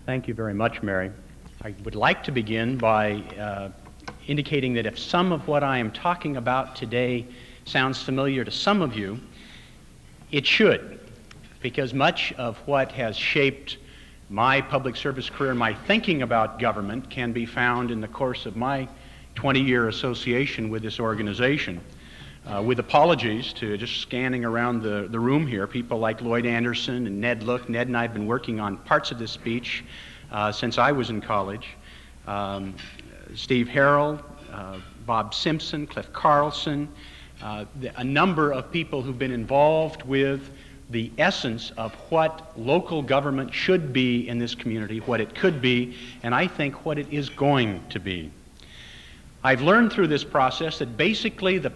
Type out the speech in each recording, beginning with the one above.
Thank you very much, Mary. I would like to begin by indicating that if some of what I am talking about today sounds familiar to some of you, it should, because much of what has shaped my public service career, my thinking about government, can be found in the course of my 20-year association with this organization. With apologies to just scanning around the room here, people like Lloyd Anderson and Ned Look. Ned and I have been working on parts of this speech since I was in college. Steve Harrell, Bob Simpson, Cliff Carlson, a number of people who've been involved with the essence of what local government should be in this community, what it could be, and I think what it is going to be. I've learned through this process that basically that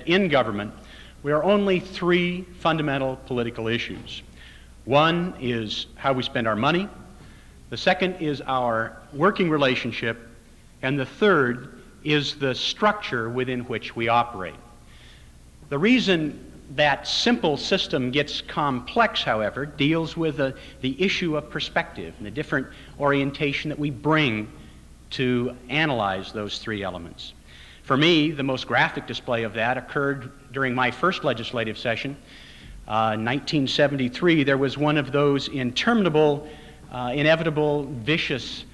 in government there are only three fundamental political issues. One is how we spend our money, the second is our working relationship, and the third is the structure within which we operate. The reason that simple system gets complex, however, deals with the issue of perspective and the different orientation that we bring to analyze those three elements. For me, the most graphic display of that occurred during my first legislative session. In 1973, there was one of those interminable, inevitable, vicious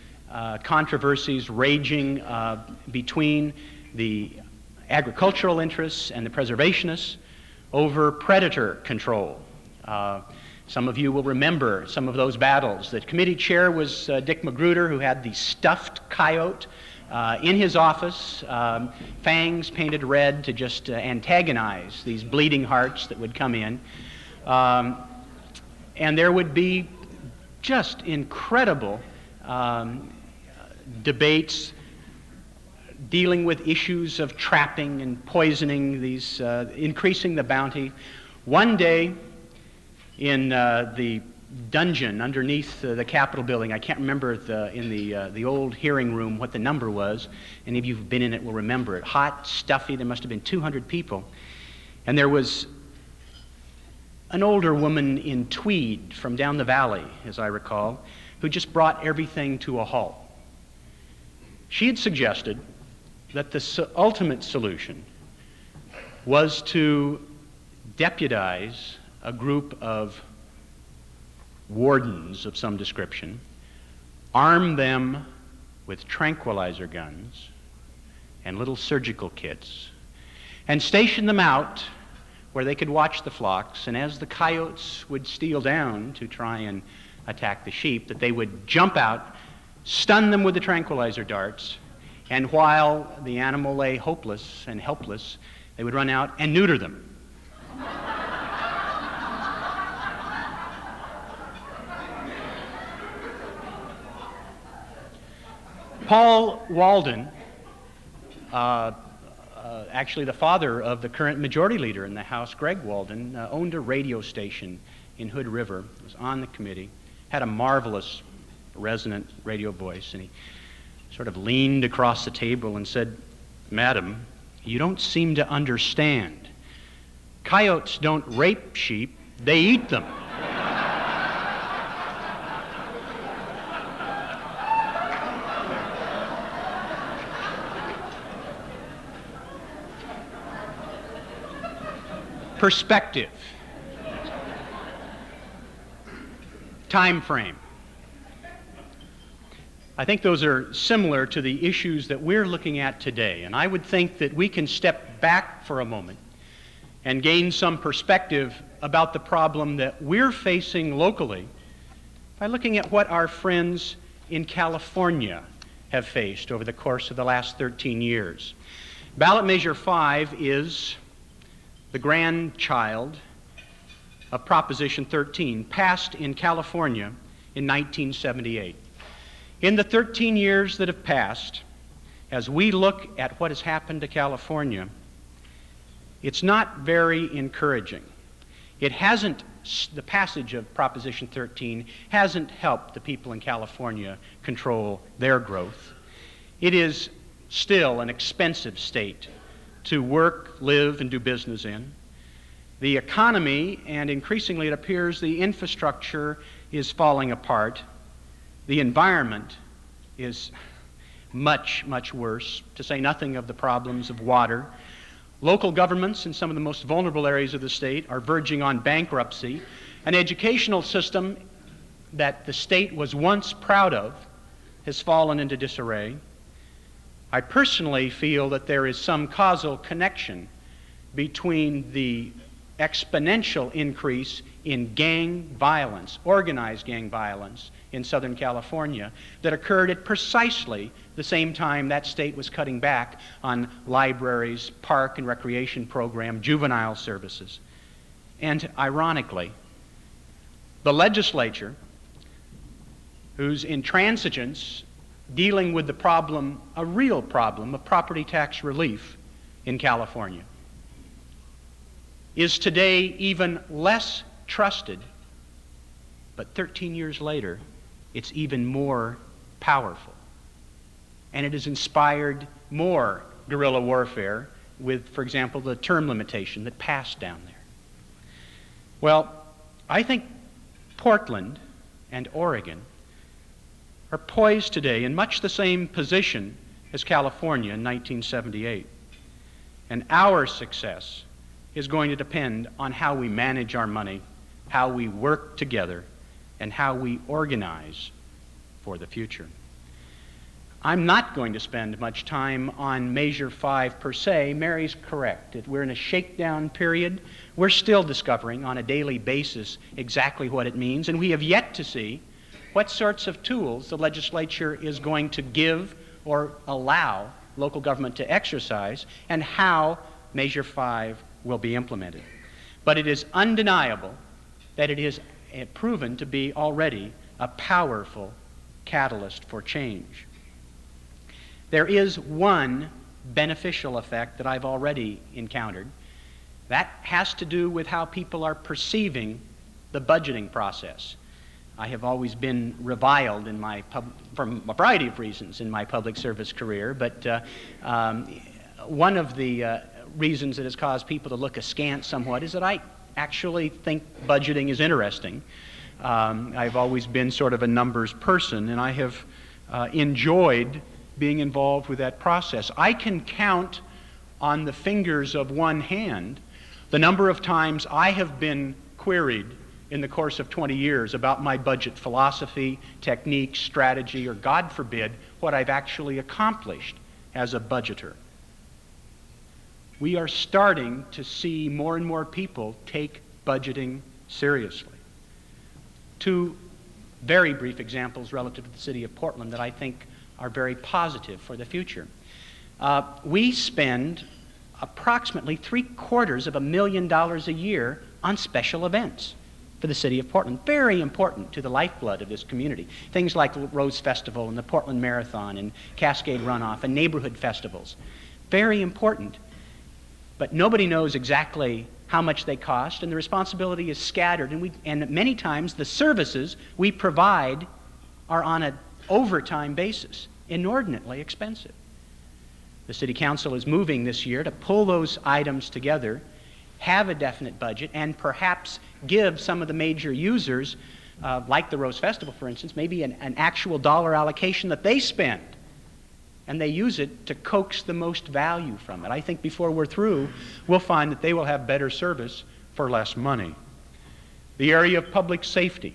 controversies raging between the agricultural interests and the preservationists over predator control. Some of you will remember some of those battles. The committee chair was Dick Magruder, who had the stuffed coyote in his office, fangs painted red to just antagonize these bleeding hearts that would come in. And there would be just incredible debates dealing with issues of trapping and poisoning, these increasing the bounty. One day, in the dungeon underneath the Capitol building, I can't remember in the old hearing room what the number was. Any of you who've been in it will remember it. Hot, stuffy, there must have been 200 people. And there was an older woman in tweed from down the valley, as I recall, who just brought everything to a halt. She had suggested that the ultimate solution was to deputize a group of wardens of some description, arm them with tranquilizer guns and little surgical kits, and station them out where they could watch the flocks, and as the coyotes would steal down to try and attack the sheep, that they would jump out, stun them with the tranquilizer darts, and while the animal lay hopeless and helpless, they would run out and neuter them. Paul Walden, actually the father of the current majority leader in the House, Greg Walden, owned a radio station in Hood River, was on the committee, had a marvelous resonant radio voice, and he sort of leaned across the table and said, "Madam, you don't seem to understand. Coyotes don't rape sheep, they eat them." Perspective. Time frame. I think those are similar to the issues that we're looking at today, and I would think that we can step back for a moment and gain some perspective about the problem that we're facing locally by looking at what our friends in California have faced over the course of the last 13 years. Ballot Measure 5 is the grandchild of Proposition 13, passed in California in 1978. In the 13 years that have passed, as we look at what has happened to California, it's not very encouraging. It hasn't, the passage of Proposition 13 hasn't helped the people in California control their growth. It is still an expensive state to work, live, and do business in. The economy, and increasingly it appears the infrastructure, is falling apart. The environment is much, much worse, to say nothing of the problems of water. Local governments in some of the most vulnerable areas of the state are verging on bankruptcy. An educational system that the state was once proud of has fallen into disarray. I personally feel that there is some causal connection between the exponential increase in gang violence, organized gang violence in Southern California, that occurred at precisely the same time that state was cutting back on libraries, park and recreation program, juvenile services. And ironically, the legislature, whose intransigence dealing with the problem, a real problem of property tax relief in California, is today even less trusted, but 13 years later, it's even more powerful. And it has inspired more guerrilla warfare with, for example, the term limitation that passed down there. Well, I think Portland and Oregon are poised today in much the same position as California in 1978. And our success is going to depend on how we manage our money, how we work together, and how we organize for the future. I'm not going to spend much time on Measure 5 per se. Mary's correct. We're in a shakedown period. We're still discovering on a daily basis exactly what it means, and we have yet to see what sorts of tools the legislature is going to give or allow local government to exercise, and how Measure 5 will be implemented. But it is undeniable that it is proven to be already a powerful catalyst for change. There is one beneficial effect that I've already encountered. That has to do with how people are perceiving the budgeting process. I have always been reviled in from a variety of reasons in my public service career, but one of the reasons that has caused people to look askance somewhat is that I actually think budgeting is interesting. I've always been sort of a numbers person, and I have enjoyed being involved with that process. I can count on the fingers of one hand the number of times I have been queried in the course of 20 years about my budget philosophy, technique, strategy, or God forbid, what I've actually accomplished as a budgeter. We are starting to see more and more people take budgeting seriously. Two very brief examples relative to the city of Portland that I think are very positive for the future. We spend approximately $750,000 a year on special events for the city of Portland. Very important to the lifeblood of this community. Things like Rose Festival and the Portland Marathon and Cascade Runoff and neighborhood festivals. Very important. But nobody knows exactly how much they cost, and the responsibility is scattered, and many times the services we provide are on an overtime basis, inordinately expensive. The City Council is moving this year to pull those items together, have a definite budget, and perhaps give some of the major users, like the Rose Festival, for instance, maybe an actual dollar allocation that they spend, and they use it to coax the most value from it. I think before we're through, we'll find that they will have better service for less money. The area of public safety.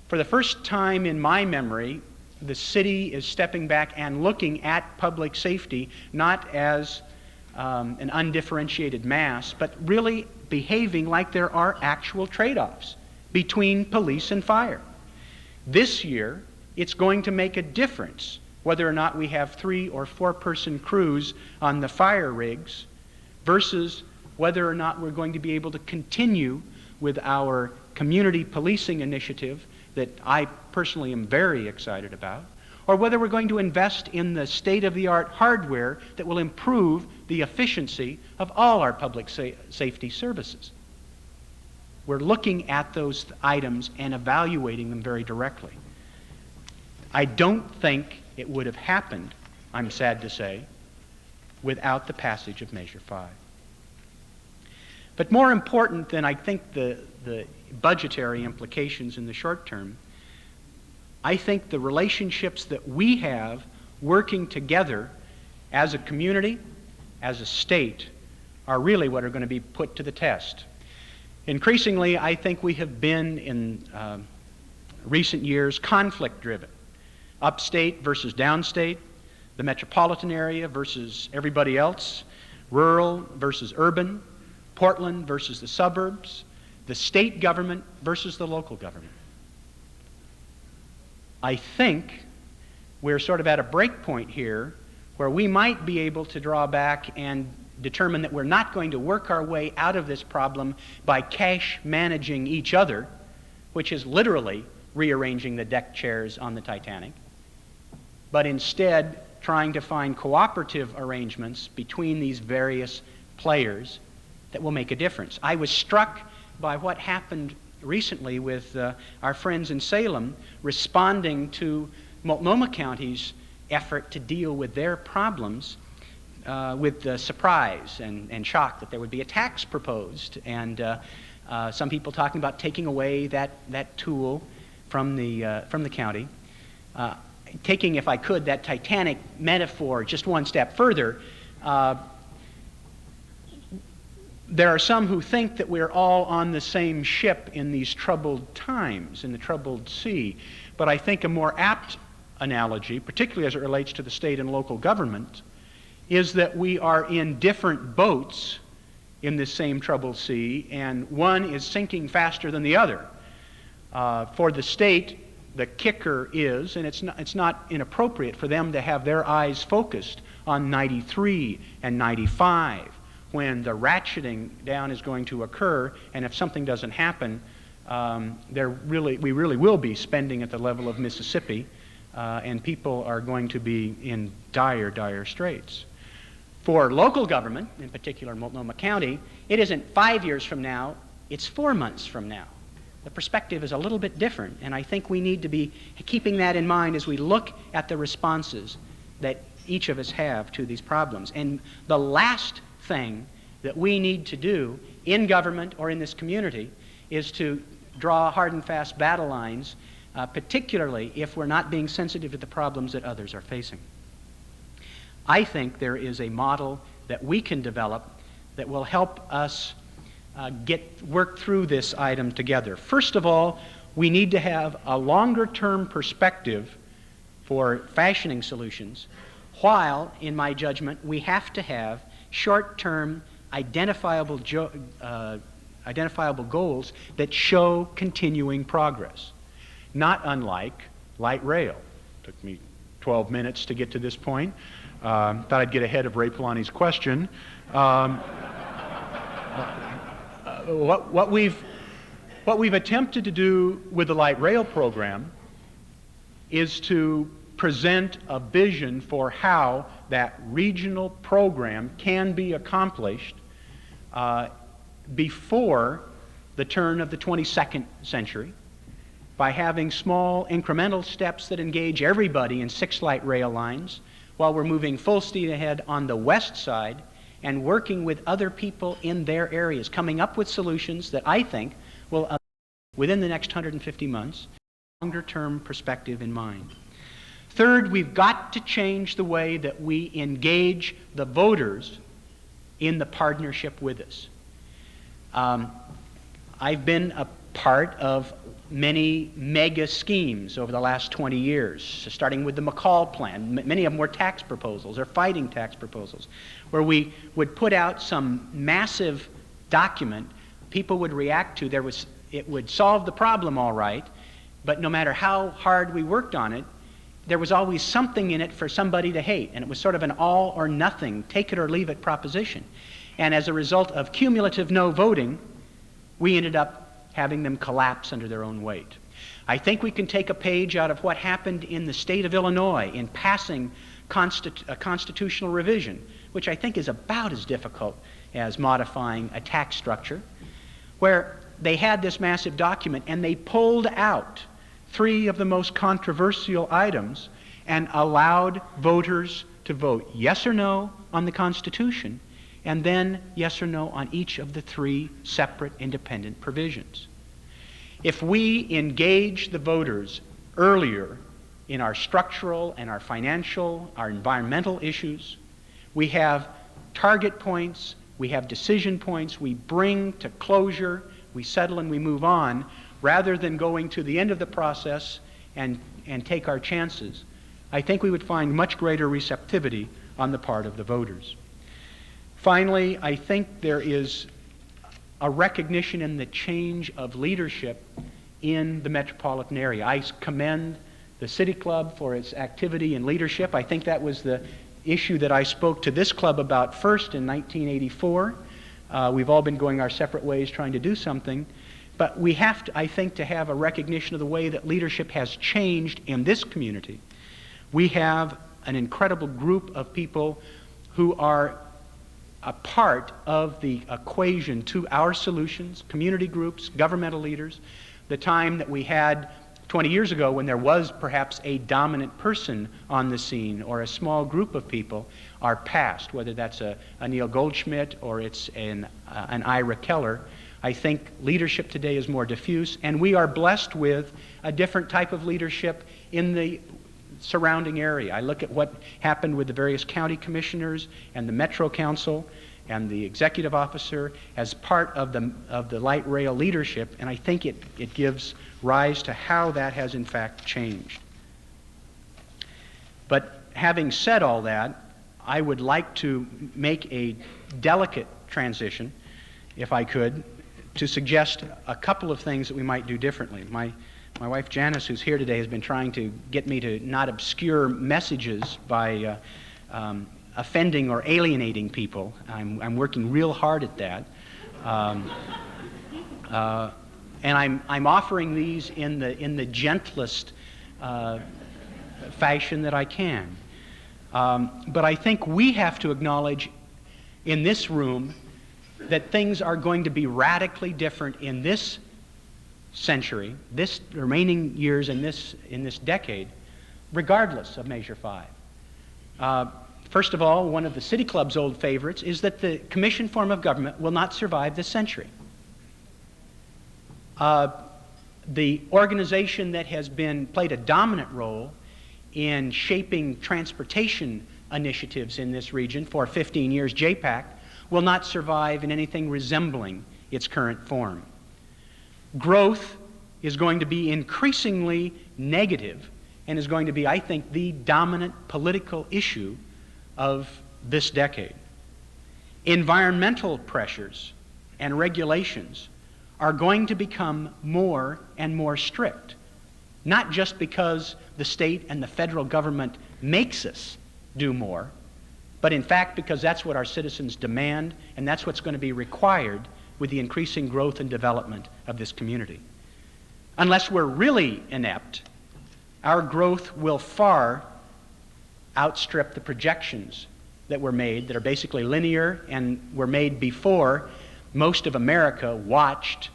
For the first time in my memory, the city is stepping back and looking at public safety not as an undifferentiated mass, but really behaving like there are actual trade-offs between police and fire. This year, it's going to make a difference whether or not we have 3 or 4 person crews on the fire rigs versus whether or not we're going to be able to continue with our community policing initiative that I personally am very excited about, or whether we're going to invest in the state-of-the-art hardware that will improve the efficiency of all our public safety services. We're looking at those items and evaluating them very directly. I don't think it would have happened, I'm sad to say, without the passage of Measure 5. But more important than I think the budgetary implications in the short term, I think the relationships that we have working together as a community, as a state, are really what are going to be put to the test. Increasingly, I think we have been, in recent years, conflict-driven. Upstate versus downstate, the metropolitan area versus everybody else, rural versus urban, Portland versus the suburbs, the state government versus the local government. I think we're sort of at a break point here where we might be able to draw back and determine that we're not going to work our way out of this problem by cash managing each other, which is literally rearranging the deck chairs on the Titanic, but instead trying to find cooperative arrangements between these various players that will make a difference. I was struck by what happened recently with our friends in Salem responding to Multnomah County's effort to deal with their problems with surprise and shock that there would be a tax proposed, and some people talking about taking away that tool from the county. Taking, if I could, that Titanic metaphor just one step further, there are some who think that we're all on the same ship in these troubled times, in the troubled sea. But I think a more apt analogy, particularly as it relates to the state and local government, is that we are in different boats in this same troubled sea, and one is sinking faster than the other. For the state, the kicker is, and it's not inappropriate for them to have their eyes focused on 93 and 95, when the ratcheting down is going to occur, and if something doesn't happen, we really will be spending at the level of Mississippi, and people are going to be in dire, dire straits. For local government, in particular Multnomah County, it isn't 5 years from now, it's 4 months from now. The perspective is a little bit different, and I think we need to be keeping that in mind as we look at the responses that each of us have to these problems. And the last thing that we need to do in government or in this community is to draw hard and fast battle lines, particularly if we're not being sensitive to the problems that others are facing. I think there is a model that we can develop that will help us work through this item together. First of all, we need to have a longer-term perspective for fashioning solutions, while, in my judgment, we have to have short-term identifiable goals that show continuing progress. Not unlike light rail. Took me 12 minutes to get to this point. Thought I'd get ahead of Ray Polani's question. What we've attempted to do with the light rail program is to present a vision for how that regional program can be accomplished before the turn of the 22nd century by having small incremental steps that engage everybody in 6 light rail lines while we're moving full speed ahead on the west side and working with other people in their areas, coming up with solutions that I think will, within the next 150 months, longer-term perspective in mind. Third, we've got to change the way that we engage the voters in the partnership with us. I've been a part of many mega schemes over the last 20 years, starting with the McCall plan. Many of them were tax proposals or fighting tax proposals, where we would put out some massive document people would react to. It would solve the problem all right, but no matter how hard we worked on it, there was always something in it for somebody to hate, and it was sort of an all or nothing, take it or leave it proposition. And as a result of cumulative no voting, we ended up having them collapse under their own weight. I think we can take a page out of what happened in the state of Illinois in passing a constitutional revision, which I think is about as difficult as modifying a tax structure, where they had this massive document and they pulled out 3 of the most controversial items and allowed voters to vote yes or no on the Constitution, and then yes or no on each of the 3 separate independent provisions. If we engage the voters earlier in our structural and our financial, our environmental issues. We have target points, we have decision points, we bring to closure, we settle and we move on, rather than going to the end of the process and take our chances. I think we would find much greater receptivity on the part of the voters. Finally, I think there is a recognition in the change of leadership in the metropolitan area. I commend the City Club for its activity and leadership. I think that was the issue that I spoke to this club about first in 1984. We've all been going our separate ways trying to do something. But we have to, I think, to have a recognition of the way that leadership has changed in this community. We have an incredible group of people who are a part of the equation to our solutions, community groups, governmental leaders. The time that we had 20 years ago when there was perhaps a dominant person on the scene or a small group of people are past, whether that's a Neil Goldschmidt or it's an Ira Keller. I think leadership today is more diffuse, and we are blessed with a different type of leadership in the surrounding area. I look at what happened with the various county commissioners and the Metro Council and the executive officer as part of the light rail leadership, and I think it gives rise to how that has in fact changed. But having said all that, I would like to make a delicate transition, if I could, to suggest a couple of things that we might do differently. My wife Janice, who's here today, has been trying to get me to not obscure messages by offending or alienating people. I'm working real hard at that. And I'm offering these in the gentlest fashion that I can. But I think we have to acknowledge in this room that things are going to be radically different in this century, this remaining years in this decade, regardless of Measure 5. First of all, one of the City Club's old favorites is that the commission form of government will not survive this century. The organization that has played a dominant role in shaping transportation initiatives in this region for 15 years, JPAC, will not survive in anything resembling its current form. Growth is going to be increasingly negative and is going to be, I think, the dominant political issue of this decade. Environmental pressures and regulations are going to become more and more strict, not just because the state and the federal government makes us do more, but in fact because that's what our citizens demand, and that's what's going to be required with the increasing growth and development of this community. Unless we're really inept, our growth will far outstrip the projections that were made, that are basically linear and were made before most of America watched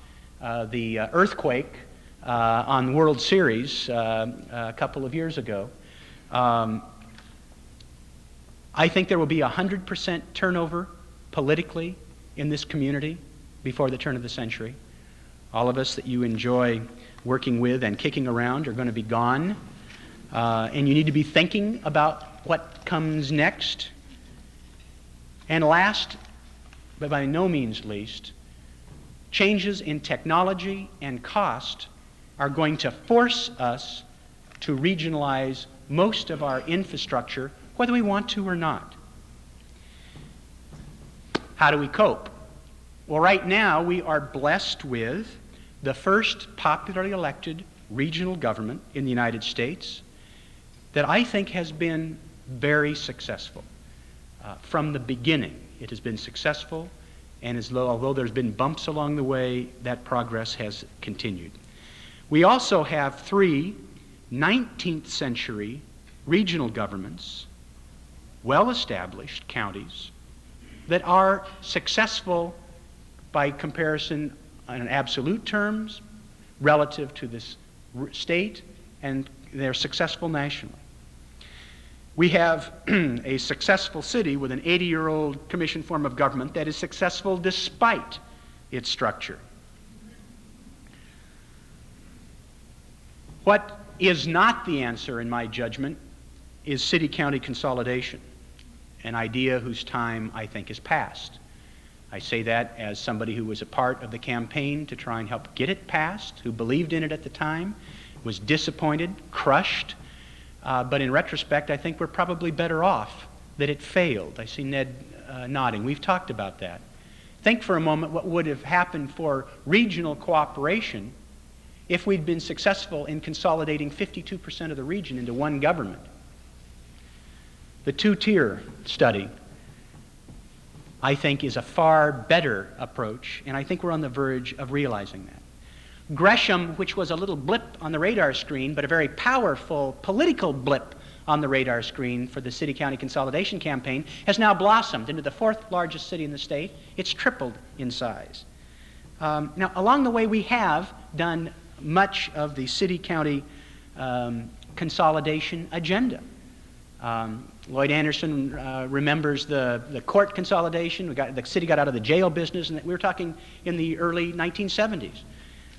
the earthquake on World Series a couple of years ago. I think there will be 100% turnover politically in this community before the turn of the century. All of us that you enjoy working with and kicking around are going to be gone. And you need to be thinking about what comes next. And last, but by no means least, changes in technology and cost are going to force us to regionalize most of our infrastructure, whether we want to or not. How do we cope? Well, right now we are blessed with the first popularly elected regional government in the United States that I think has been very successful. From the beginning, it has been successful, and although there's been bumps along the way, that progress has continued. We also have 3 19th century regional governments, well-established counties, that are successful by comparison in absolute terms relative to this state, and they're successful nationally. We have a successful city with an 80-year-old commission form of government that is successful despite its structure. What is not the answer, in my judgment, is city-county consolidation, an idea whose time, I think, is past. I say that as somebody who was a part of the campaign to try and help get it passed, who believed in it at the time, was disappointed, crushed, but in retrospect, I think we're probably better off that it failed. I see Ned nodding. We've talked about that. Think for a moment what would have happened for regional cooperation if we'd been successful in consolidating 52% of the region into one government. The two-tier study, I think, is a far better approach, and I think we're on the verge of realizing that. Gresham, which was a little blip on the radar screen, but a very powerful political blip on the radar screen for the city-county consolidation campaign, has now blossomed into the fourth largest city in the state. It's tripled in size. Now, along the way, we have done much of the city-county consolidation agenda. Lloyd Anderson remembers the court consolidation. The city got out of the jail business, and we were talking in the early 1970s.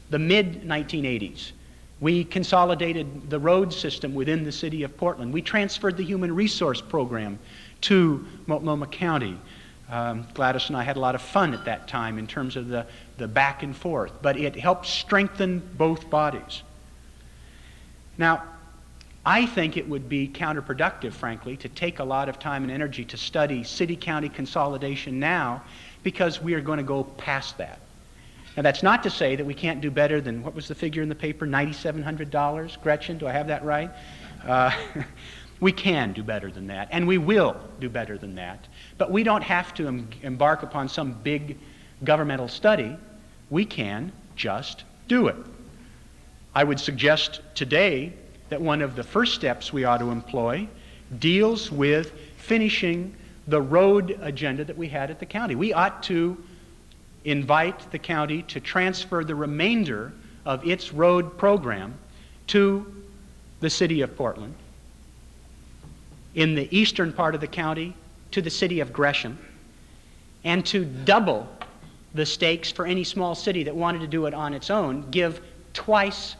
The mid-1980s, we consolidated the road system within the city of Portland. We transferred the human resource program to Multnomah County. Gladys and I had a lot of fun at that time in terms of the back and forth, but it helped strengthen both bodies. Now, I think it would be counterproductive, frankly, to take a lot of time and energy to study city-county consolidation now, because we are going to go past that. Now, that's not to say that we can't do better than, what was the figure in the paper, $9,700? Gretchen, do I have that right? We can do better than that, and we will do better than that. But we don't have to embark upon some big governmental study. We can just do it. I would suggest today that one of the first steps we ought to employ deals with finishing the road agenda that we had at the county. We ought to invite the county to transfer the remainder of its road program to the city of Portland, in the eastern part of the county to the city of Gresham, and to double the stakes for any small city that wanted to do it on its own, give twice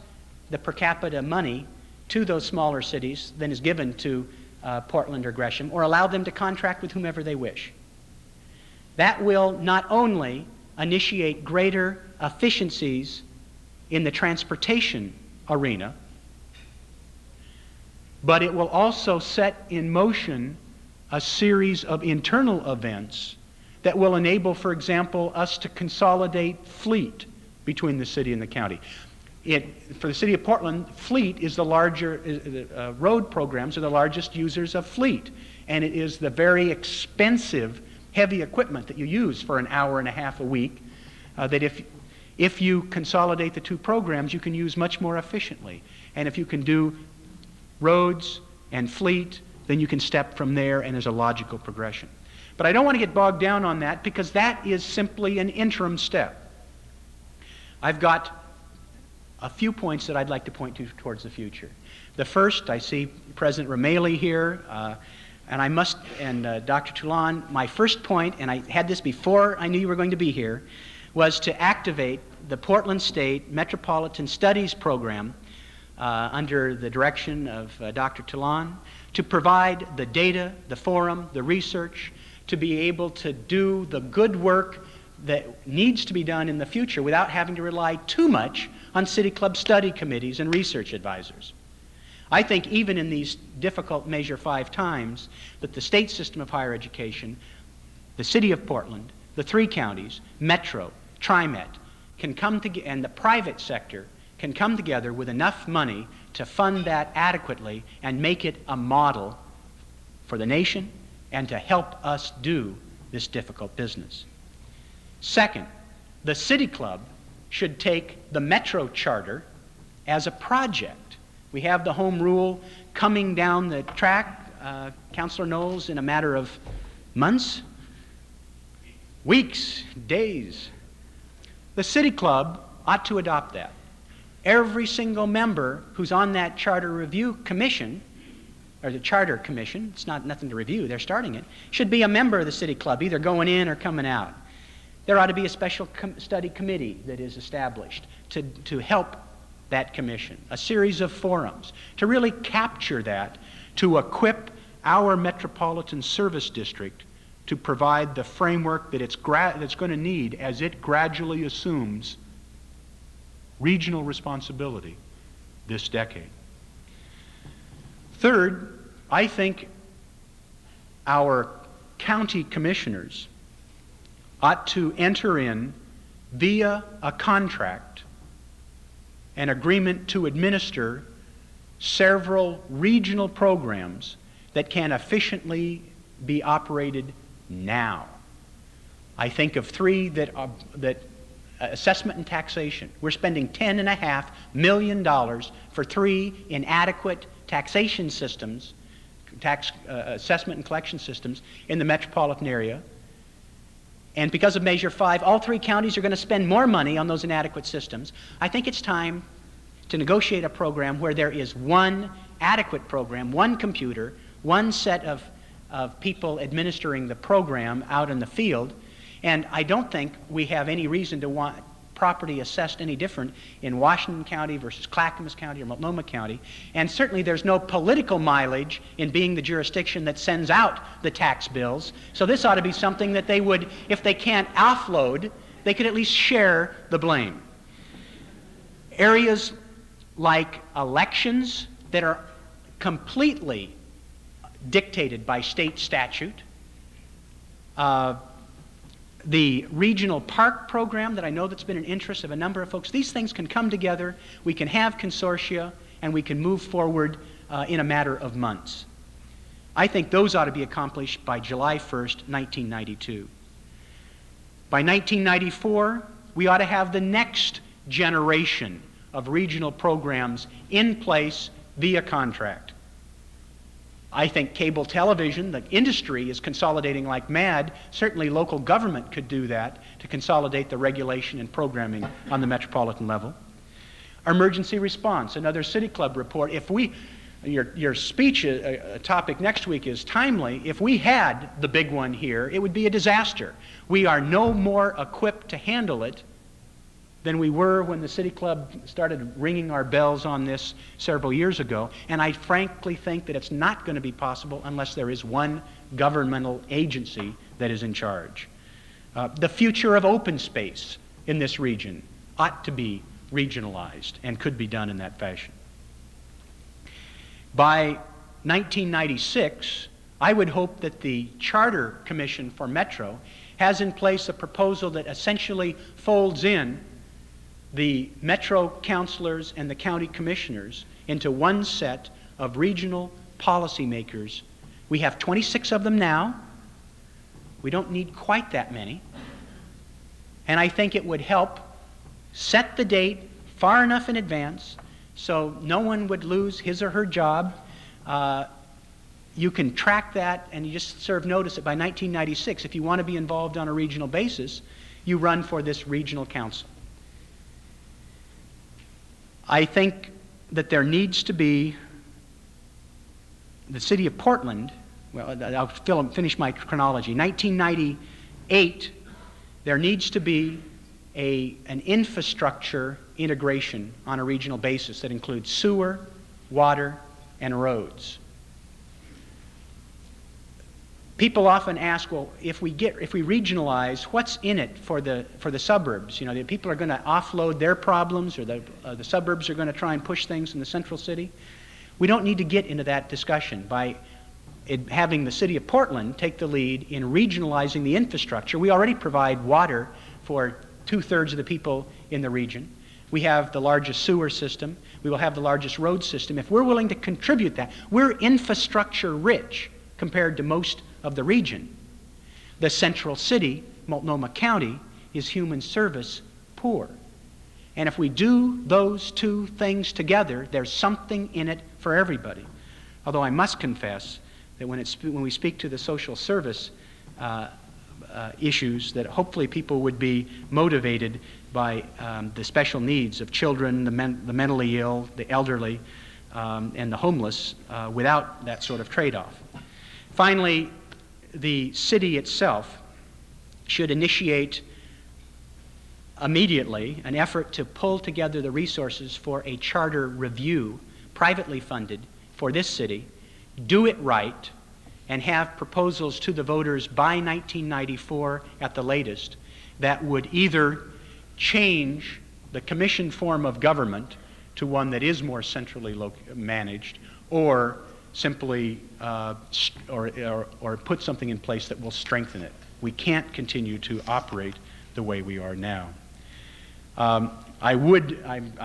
the per capita money to those smaller cities than is given to Portland or Gresham, or allow them to contract with whomever they wish. That will not only initiate greater efficiencies in the transportation arena, but it will also set in motion a series of internal events that will enable, for example, us to consolidate fleet between the city and the county. For the city of Portland, fleet is the larger, road programs are the largest users of fleet, and it is the very expensive heavy equipment that you use for an hour and a half a week that if you consolidate the two programs, you can use much more efficiently. And if you can do roads and fleet, then you can step from there, and there's a logical progression. But I don't want to get bogged down on that, because that is simply an interim step. I've got a few points that I'd like to point to towards the future. The first, I see President Rameli here, and Dr. Toulon. My first point, and I had this before I knew you were going to be here, was to activate the Portland State Metropolitan Studies Program under the direction of Dr. Toulon, to provide the data, the forum, the research, to be able to do the good work that needs to be done in the future without having to rely too much on City Club study committees and research advisors. I think even in these difficult Measure 5 times, that the state system of higher education, the city of Portland, the three counties, Metro, TriMet, can come together, and the private sector can come together with enough money to fund that adequately and make it a model for the nation and to help us do this difficult business. Second, the City Club should take the Metro Charter as a project. We have the home rule coming down the track, Councilor Knowles, in a matter of months, weeks, days. The City Club ought to adopt that. Every single member who's on that Charter Review Commission, or the Charter Commission, it's nothing to review, they're starting it, should be a member of the City Club, either going in or coming out. There ought to be a special study committee that is established to help that commission, a series of forums to really capture that, to equip our Metropolitan Service District to provide the framework that it's going to need as it gradually assumes regional responsibility this decade. Third, I think our county commissioners ought to enter in, via a contract, an agreement to administer several regional programs that can efficiently be operated now. I think of three that assessment and taxation. We're spending $10.5 million for three inadequate taxation systems, assessment and collection systems in the metropolitan area. And because of Measure 5, all three counties are going to spend more money on those inadequate systems. I think it's time to negotiate a program where there is one adequate program, one computer, one set of people administering the program out in the field. And I don't think we have any reason to want property assessed any different in Washington County versus Clackamas County or Multnomah County. And certainly there's no political mileage in being the jurisdiction that sends out the tax bills. So this ought to be something that they would, if they can't offload, they could at least share the blame. Areas like elections that are completely dictated by state statute, the regional park program that I know that's been an interest of a number of folks. These things can come together, we can have consortia, and we can move forward in a matter of months. I think those ought to be accomplished by July 1st, 1992. By 1994, we ought to have the next generation of regional programs in place via contract. I think cable television, the industry is consolidating like mad. Certainly local government could do that to consolidate the regulation and programming on the metropolitan level. Emergency response, another City Club report. If your speech topic next week is timely. If we had the big one here, it would be a disaster. We are no more equipped to handle it than we were when the City Club started ringing our bells on this several years ago. And I frankly think that it's not going to be possible unless there is one governmental agency that is in charge. The future of open space in this region ought to be regionalized and could be done in that fashion. By 1996, I would hope that the Charter Commission for Metro has in place a proposal that essentially folds in the Metro councilors and the county commissioners into one set of regional policymakers. We have 26 of them now. We don't need quite that many. And I think it would help set the date far enough in advance so no one would lose his or her job. You can track that and you just serve notice that by 1996, if you want to be involved on a regional basis, you run for this regional council. I think that there needs to be, the city of Portland, well, I'll finish my chronology. 1998, there needs to be an infrastructure integration on a regional basis that includes sewer, water, and roads. People often ask, well, if we regionalize, what's in it for the suburbs? You know, the people are going to offload their problems, or the suburbs are going to try and push things in the central city. We don't need to get into that discussion by having the city of Portland take the lead in regionalizing the infrastructure. We already provide water for 2/3 of the people in the region. We have the largest sewer system. We will have the largest road system. If we're willing to contribute that, we're infrastructure rich compared to most of the region. The central city, Multnomah County, is human service poor. And if we do those two things together, there's something in it for everybody. Although I must confess that when we speak to the social service issues, that hopefully people would be motivated by the special needs of children, the mentally ill, the elderly, and the homeless without that sort of trade-off. Finally, the city itself should initiate immediately an effort to pull together the resources for a charter review, privately funded, for this city, do it right, and have proposals to the voters by 1994 at the latest that would either change the commission form of government to one that is more centrally managed, or simply or put something in place that will strengthen it. We can't continue to operate the way we are now. I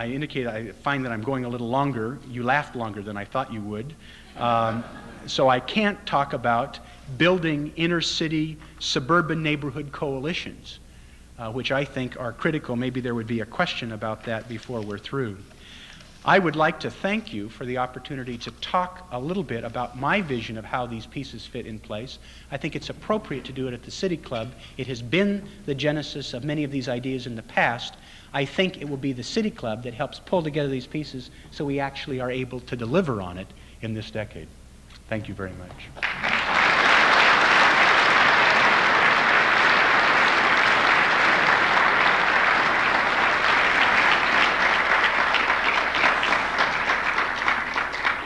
indicate I find that I'm going a little longer. You laughed longer than I thought you would. So I can't talk about building inner city suburban neighborhood coalitions, which I think are critical. Maybe there would be a question about that before we're through. I would like to thank you for the opportunity to talk a little bit about my vision of how these pieces fit in place. I think it's appropriate to do it at the City Club. It has been the genesis of many of these ideas in the past. I think it will be the City Club that helps pull together these pieces so we actually are able to deliver on it in this decade. Thank you very much.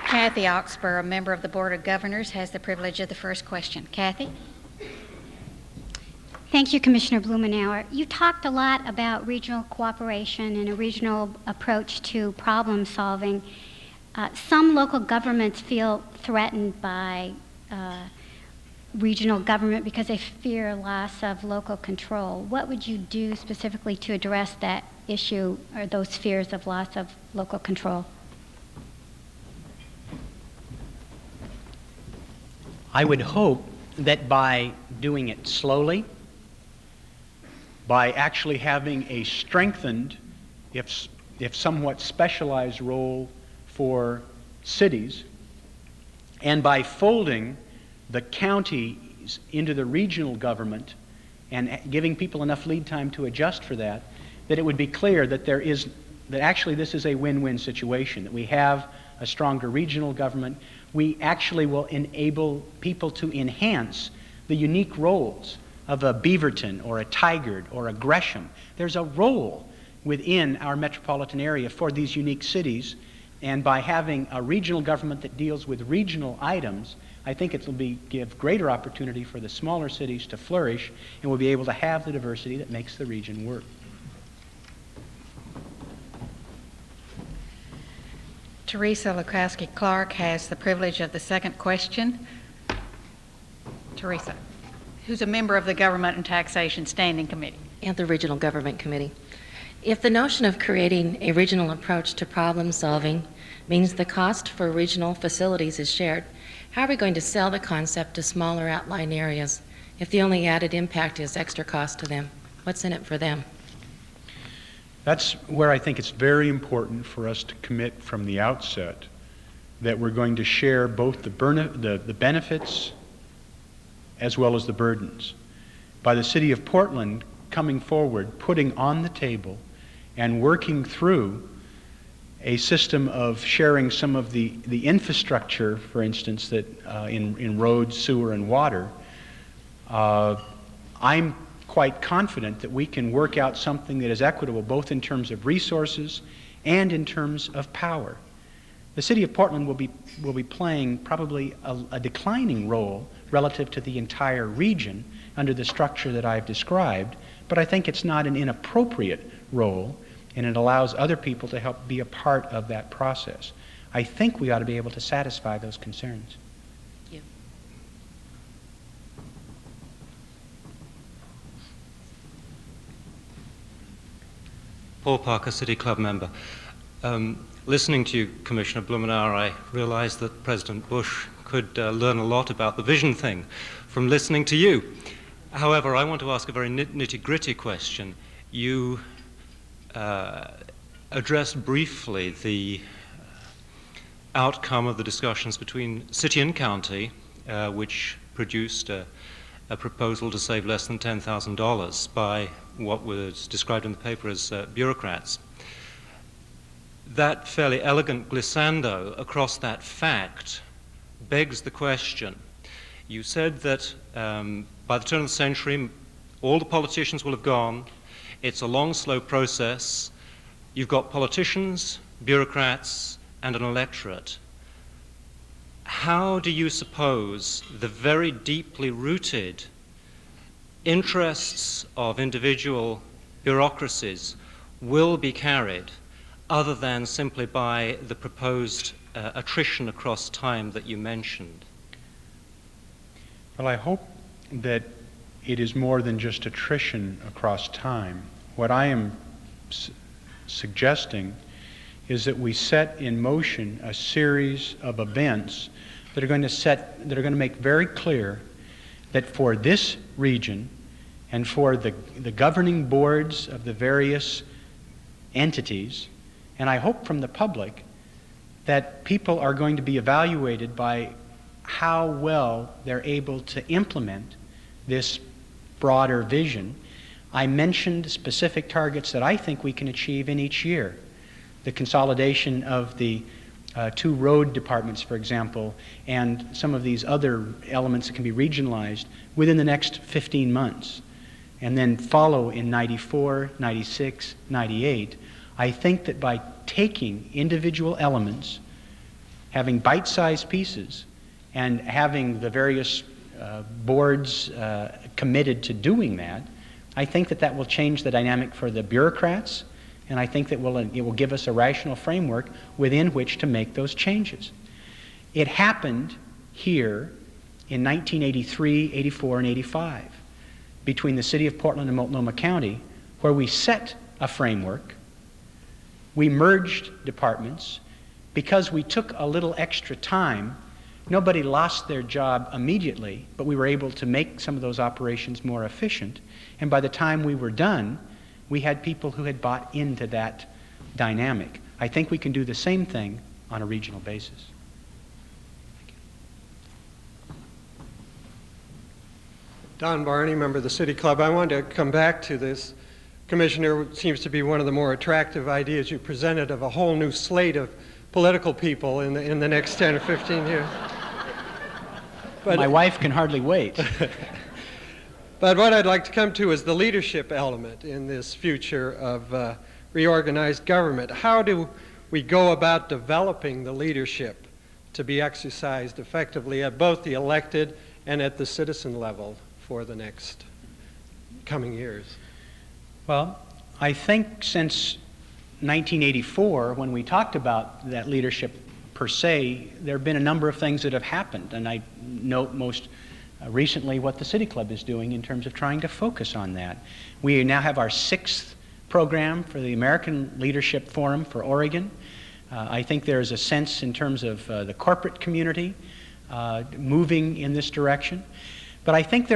Kathy Oxburgh, a member of the Board of Governors, has the privilege of the first question. Kathy? Thank you, Commissioner Blumenauer. You talked a lot about regional cooperation and a regional approach to problem solving. Some local governments feel threatened by regional government because they fear loss of local control. What would you do specifically to address that issue or those fears of loss of local control? I would hope that by doing it slowly, by actually having a strengthened, if somewhat specialized role for cities, and by folding the counties into the regional government and giving people enough lead time to adjust for that, that it would be clear that that actually this is a win-win situation, that we have a stronger regional government. We actually will enable people to enhance the unique roles of a Beaverton or a Tigard or a Gresham. There's a role within our metropolitan area for these unique cities, and by having a regional government that deals with regional items, I think it will give greater opportunity for the smaller cities to flourish, and we'll be able to have the diversity that makes the region work. Teresa Lukowski-Clark has the privilege of the second question. Teresa, who's a member of the Government and Taxation Standing Committee. And the Regional Government Committee. If the notion of creating a regional approach to problem solving means the cost for regional facilities is shared, how are we going to sell the concept to smaller outlying areas if the only added impact is extra cost to them? What's in it for them? That's where I think it's very important for us to commit from the outset that we're going to share both the benefits as well as the burdens. By the City of Portland coming forward, putting on the table and working through a system of sharing some of the infrastructure, for instance, that in roads, sewer, and water, I'm quite confident that we can work out something that is equitable both in terms of resources and in terms of power. The City of Portland will be playing probably a declining role relative to the entire region under the structure that I've described, but I think it's not an inappropriate role, and it allows other people to help be a part of that process. I think we ought to be able to satisfy those concerns. Thank you. Paul Parker, City Club member. Listening to you, Commissioner Blumenauer, I realized that President Bush could learn a lot about the vision thing from listening to you. However, I want to ask a very nitty-gritty question. You addressed briefly the outcome of the discussions between city and county, which produced a proposal to save less than $10,000 by what was described in the paper as bureaucrats. That fairly elegant glissando across that fact begs the question. You said that by the turn of the century, all the politicians will have gone. It's a long, slow process. You've got politicians, bureaucrats, and an electorate. How do you suppose the very deeply rooted interests of individual bureaucracies will be carried other than simply by the proposed attrition across time that you mentioned? Well, I hope that it is more than just attrition across time. What I am suggesting is that we set in motion a series of events that are going to make very clear that for this region and for the governing boards of the various entities, and I hope from the public, that people are going to be evaluated by how well they're able to implement this broader vision. I mentioned specific targets that I think we can achieve in each year. The consolidation of the 2 road departments, for example, and some of these other elements that can be regionalized within the next 15 months, and then follow in 94, 96, 98. I think that by taking individual elements, having bite-sized pieces, and having the various boards committed to doing that, I think that will change the dynamic for the bureaucrats, and I think that it will give us a rational framework within which to make those changes. It happened here in 1983, 84, and 85 between the city of Portland and Multnomah County, where we set a framework. We merged departments. Because we took a little extra time, nobody lost their job immediately, but we were able to make some of those operations more efficient. And by the time we were done, we had people who had bought into that dynamic. I think we can do the same thing on a regional basis. Don Barney, member of the City Club. I wanted to come back to this. Commissioner, it seems to be one of the more attractive ideas you presented of a whole new slate of political people in the next 10 or 15 years. But my wife can hardly wait. But what I'd like to come to is the leadership element in this future of reorganized government. How do we go about developing the leadership to be exercised effectively at both the elected and at the citizen level for the next coming years? Well, I think since 1984, when we talked about that leadership per se, there have been a number of things that have happened, and I note most recently what the City Club is doing in terms of trying to focus on that. We now have our 6th program for the American Leadership Forum for Oregon. I think there's a sense in terms of the corporate community moving in this direction. But I think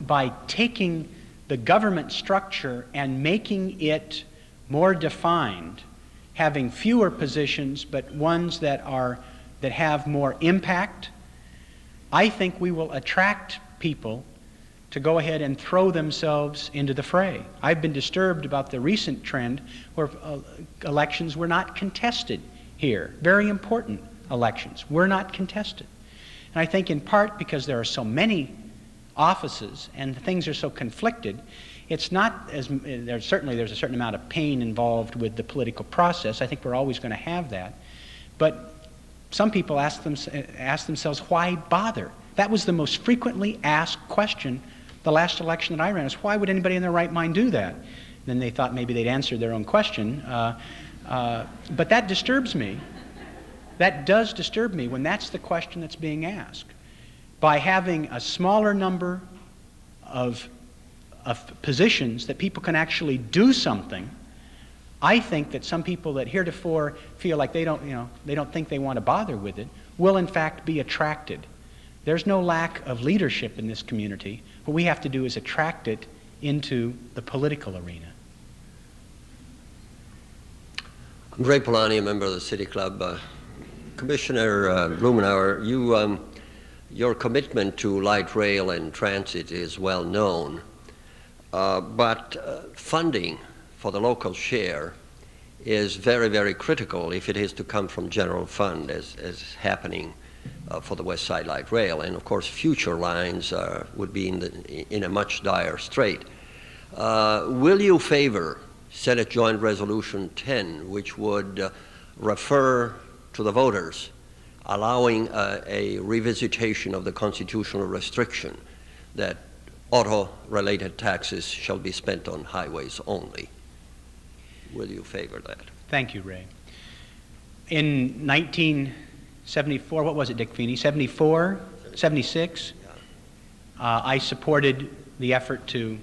by taking the government structure and making it more defined, having fewer positions but ones that have more impact, I think we will attract people to go ahead and throw themselves into the fray. I've been disturbed about the recent trend where elections were not contested here. Very important elections were not contested. And I think in part because there are so many offices and things are so conflicted, it's not as, there's a certain amount of pain involved with the political process. I think we're always going to have that. But some people ask themselves, why bother? That was the most frequently asked question the last election that I ran, is why would anybody in their right mind do that? Then they thought maybe they'd answered their own question. But that disturbs me. That does disturb me when that's the question that's being asked. By having a smaller number of positions that people can actually do something, I think that some people that heretofore feel like they don't think they want to bother with it, will in fact be attracted. There's no lack of leadership in this community. What we have to do is attract it into the political arena. I'm Ray Polani, a member of the City Club. Commissioner Blumenauer, your commitment to light rail and transit is well known, but funding for the local share is very, very critical if it is to come from general fund, as happening for the West Side Light Rail. And of course, future lines would be in a much dire strait. Will you favor Senate Joint Resolution 10, which would refer to the voters, allowing a revisitation of the constitutional restriction that auto-related taxes shall be spent on highways only? Will you favor that? Thank you, Ray. In 1974, what was it, Dick Feeney? 74? 76? I supported the effort to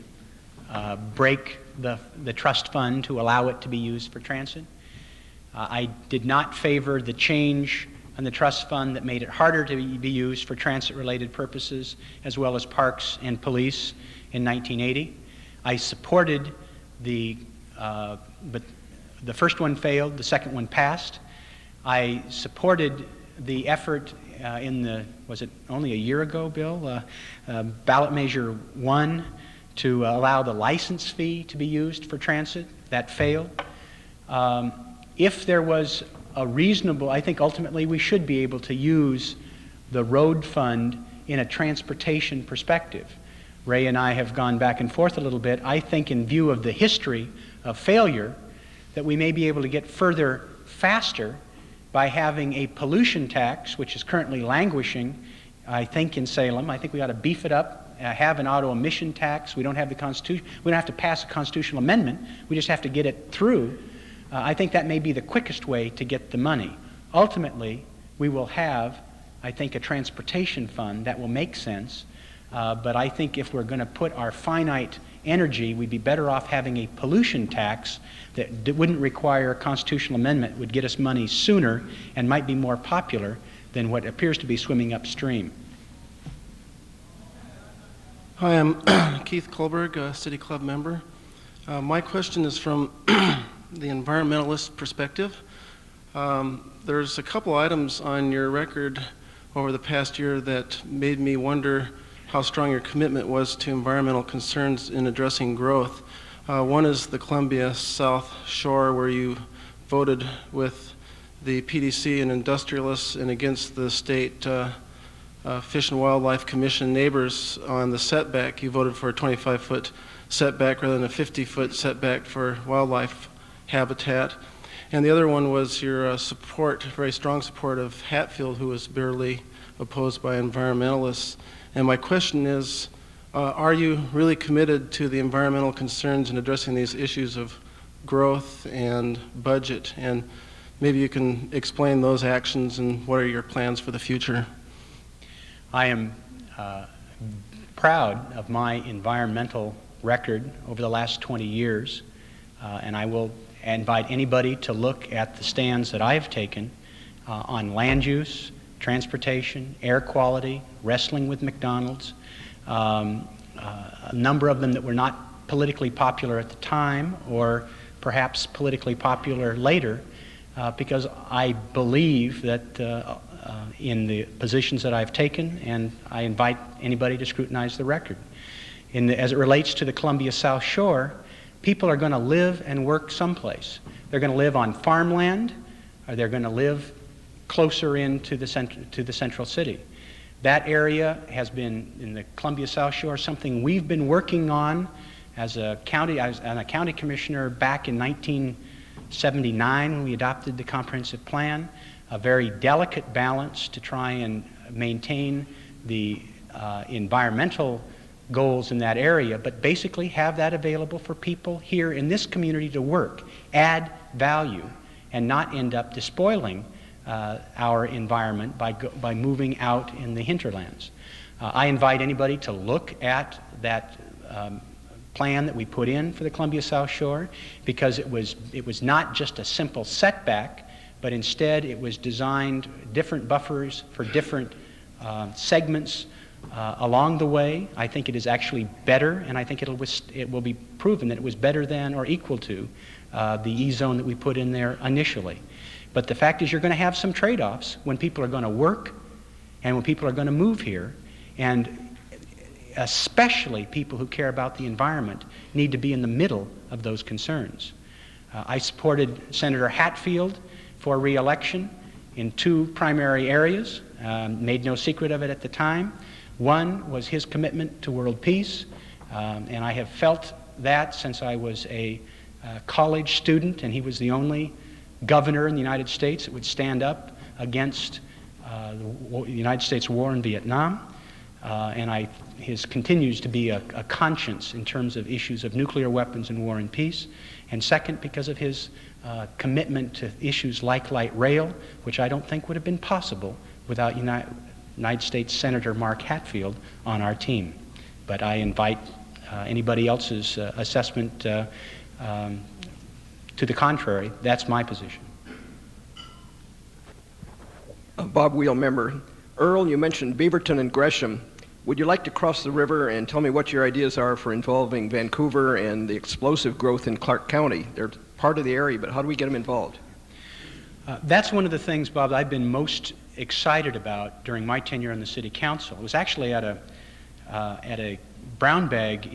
break the trust fund to allow it to be used for transit. I did not favor the change in the trust fund that made it harder to be used for transit-related purposes, as well as parks and police in 1980. I supported but the first one failed, the second one passed. I supported the effort was it only a year ago, Bill? Ballot Measure 1 to allow the license fee to be used for transit. That failed. If there was a reasonable, I think ultimately we should be able to use the road fund in a transportation perspective. Ray and I have gone back and forth a little bit. I think in view of the history of failure that we may be able to get further faster by having a pollution tax, which is currently languishing, I think, in Salem. I think we ought to beef it up, have an auto emission tax. We don't have the Constitution. We don't have to pass a constitutional amendment. We just have to get it through. I think that may be the quickest way to get the money. Ultimately, we will have, I think, a transportation fund that will make sense. But I think if we're going to put our finite energy, we'd be better off having a pollution tax that wouldn't require a constitutional amendment, would get us money sooner, and might be more popular than what appears to be swimming upstream. Hi, I'm Keith Kohlberg, a City Club member. My question is from the environmentalist perspective. There's a couple items on your record over the past year that made me wonder how strong your commitment was to environmental concerns in addressing growth. One is the Columbia South Shore, where you voted with the PDC and industrialists and against the state Fish and Wildlife Commission neighbors on the setback. You voted for a 25-foot setback rather than a 50-foot setback for wildlife habitat. And the other one was your support, very strong support of Hatfield, who was bitterly opposed by environmentalists. And my question is, are you really committed to the environmental concerns in addressing these issues of growth and budget? And maybe you can explain those actions and what are your plans for the future? I am proud of my environmental record over the last 20 years, and I will invite anybody to look at the stands that I have taken on land use, transportation, air quality, wrestling with McDonald's, a number of them that were not politically popular at the time or perhaps politically popular later, because I believe that in the positions that I've taken, and I invite anybody to scrutinize the record. As it relates to the Columbia South Shore, people are going to live and work someplace. They're going to live on farmland, or they're going to live closer into the central city. That area has been, in the Columbia South Shore, something we've been working on as a county. I was a county commissioner back in 1979 when we adopted the comprehensive plan, a very delicate balance to try and maintain the environmental goals in that area, but basically have that available for people here in this community to work, add value, and not end up despoiling our environment by moving out in the hinterlands. I invite anybody to look at that plan that we put in for the Columbia South Shore, because it was not just a simple setback, but instead it was designed different buffers for different segments along the way. I think it is actually better, and I think it will be proven that it was better than or equal to the E-zone that we put in there initially. But the fact is, you're going to have some trade-offs when people are going to work and when people are going to move here, and especially people who care about the environment need to be in the middle of those concerns. I supported Senator Hatfield for re-election in two primary areas, made no secret of it at the time. One was his commitment to world peace, and I have felt that since I was a college student, and he was the only governor in the United States that would stand up against the United States war in Vietnam. And his continues to be a conscience in terms of issues of nuclear weapons and war and peace. And second, because of his commitment to issues like light rail, which I don't think would have been possible without United States Senator Mark Hatfield on our team. But I invite anybody else's assessment to the contrary. That's my position. Bob Wheel, member. Earl, you mentioned Beaverton and Gresham. Would you like to cross the river and tell me what your ideas are for involving Vancouver and the explosive growth in Clark County? They're part of the area, but how do we get them involved? That's one of the things, Bob, I've been most excited about during my tenure on the City Council. It was actually at a brown bag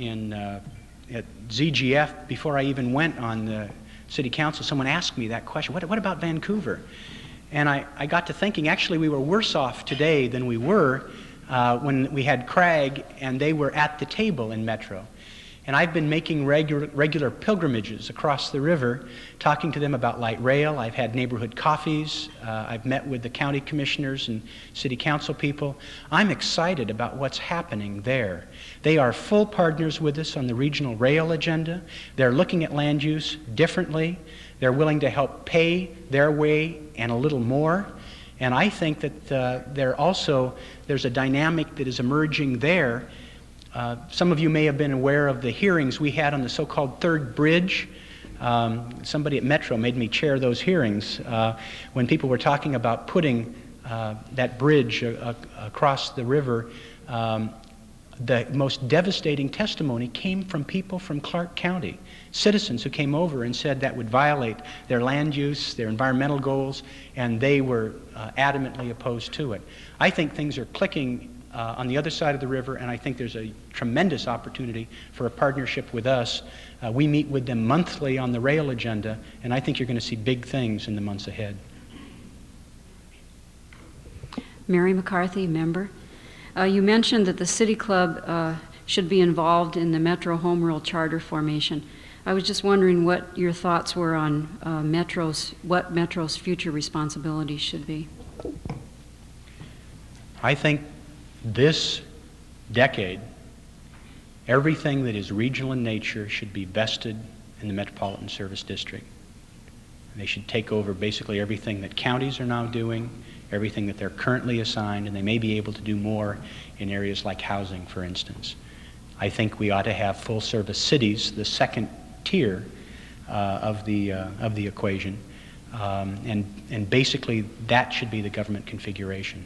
at ZGF before I even went on the City Council. Someone asked me that question, what about Vancouver? And I got to thinking, actually, we were worse off today than we were when we had Craig and they were at the table in Metro. And I've been making regular pilgrimages across the river, talking to them about light rail. I've had neighborhood coffees. I've met with the county commissioners and city council people. I'm excited about what's happening there. They are full partners with us on the regional rail agenda. They're looking at land use differently. They're willing to help pay their way and a little more. And I think that there's a dynamic that is emerging there. Some of you may have been aware of the hearings we had on the so-called third bridge. Somebody at Metro made me chair those hearings when people were talking about putting that bridge across the river. The most devastating testimony came from people from Clark County, citizens who came over and said that would violate their land use, their environmental goals, and they were adamantly opposed to it. I think things are clicking on the other side of the river, and I think there's a tremendous opportunity for a partnership with us. We meet with them monthly on the rail agenda, and I think you're going to see big things in the months ahead. Mary McCarthy, member. You mentioned that the City Club should be involved in the Metro Home Rule Charter formation. I was just wondering what your thoughts were on what Metro's future responsibilities should be. I think this decade, everything that is regional in nature should be vested in the Metropolitan Service District. And they should take over basically everything that counties are now doing, everything that they're currently assigned, and they may be able to do more in areas like housing, for instance. I think we ought to have full-service cities, the second tier of the equation, and basically that should be the government configuration.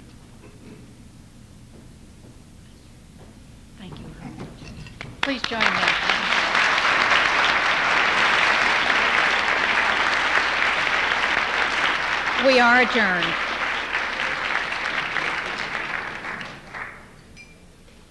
Thank you. Please join me. We are adjourned.